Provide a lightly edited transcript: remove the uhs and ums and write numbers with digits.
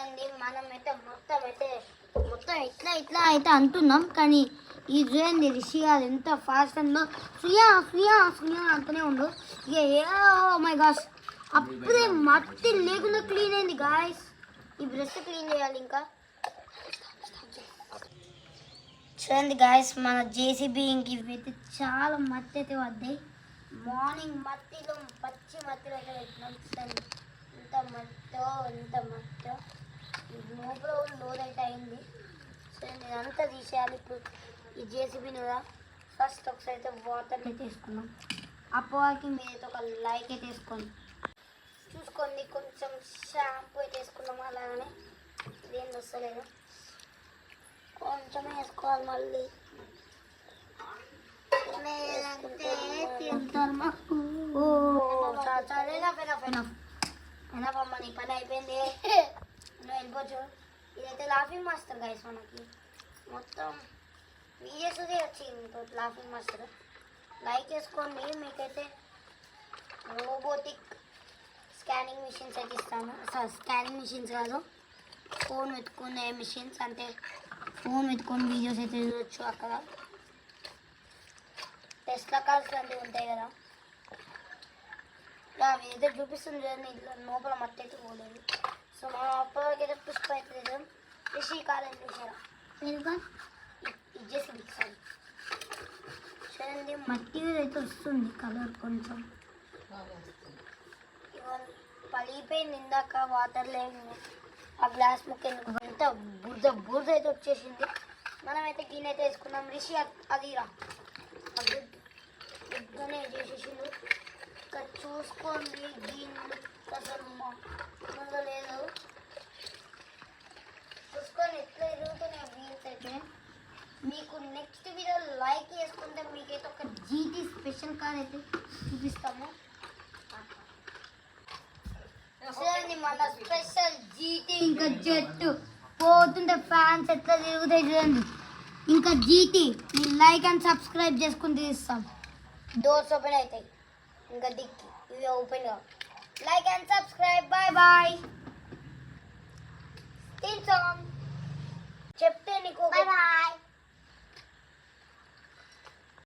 చూడండి మనమైతే మొత్తం ఇట్లా అయితే అంటున్నాం, కానీ ఈ చూడండి రిషి గారు ఎంత ఫాస్ట్ ఉందో. సుయా అంటూనే ఉండు. మై గాష్, అప్పుడే మట్టి లేకుండా క్లీన్ అయింది గాయస్. ఈ బ్రష్ క్లీన్ చేయాలి ఇంకా. చూడండి గాయస్, మన జేసీబీ ఇంక ఇవైతే చాలా మట్టి అయితే పడ్డాయి. మార్నింగ్ మట్టిలో పచ్చి మట్టిలో అయితే పెట్టినాం. చూడండి ఎంత మట్టో లోపల లోడ్ అయితే అయింది. చూడండి ఇదంతా తీసేయాలి ఇప్పుడు ఈ జేసీబీని కూడా. ఫస్ట్ ఒకసారి అయితే వాటర్ని తీసుకున్నాం. అప్పటికి మీరైతే ఒక లైక్ అయితే వేసుకోండి. చూసుకోండి కొంచెం షాంపూ అయితే వేసుకున్నాం. అలాగనే ఇదేం వస్తలేదు, కొంచెం వేసుకోవాలి. మళ్ళీ నీ పని అయిపోయింది, నువ్వు వెళ్ళిపోవచ్చు. ఇదైతే లాఫింగ్ మాస్టర్ గైస్, మనకి మొత్తం వీడియోస్ వచ్చింది లాఫింగ్ మాస్టర్. లైక్ చేసుకోండి. మీకైతే రోబోటిక్ స్కానింగ్ మిషన్స్ అయితే ఇస్తాను. స్కానింగ్ మిషన్స్ కాదు, ఫోన్ పెట్టుకునే మిషన్స్. అంటే ఫోన్ పెట్టుకొని వీడియోస్ అయితే చూడొచ్చు. అక్కడ టెస్లా కార్స్ లాంటివి ఉంటాయి కదా, అవి అయితే చూపిస్తుంది చూడండి. ఇట్లా లోపల మట్టి అయితే పోలేదు. సో మనం అప్పటివరకు అయితే పుష్ప అయితే రిషి కాలేజ్ చూసారా మీరు? ఇచ్చేసి ఇచ్చాను చూడండి, మట్టి అయితే వస్తుంది కలర్ కొంచెం. పలిగిపోయింది ఇందాక వాటర్ లేదు. ఆ గ్లాస్ ముక్క ఎందుకు ఎంత బురద అయితే వచ్చేసింది. మనమైతే గిన్నె అయితే వేసుకున్నాం. రిషి అది రా గుడ్గానే చేసేసిండు. ఇక్కడ చూసుకోండి గిన్నె అసలు లేదు. చూసుకొని ఎట్లా ఎరుగుతున్నాయి వీల్స్ అయితే. మీకు నెక్స్ట్ వీడియో లైక్ చేసుకుంటే మీకైతే ఒక జీటీ స్పెషల్ కార్ అయితే చూపిస్తాము. చూడండి మన స్పెషల్ జీటీ. ఇంకా జెట్ పోతుంటే ఫ్యాన్స్ ఎట్లా తిరుగుతాయి చూడండి. ఇంకా జీటీ మీరు లైక్ అండ్ సబ్స్క్రైబ్ చేసుకుని తీస్తాం. డోర్స్ ఓపెన్ అవుతాయి, ఇంకా డిక్కి ఇవి ఓపెన్ కావు. Like and subscribe. బాయ్ చెప్తే నీకు బాయ్.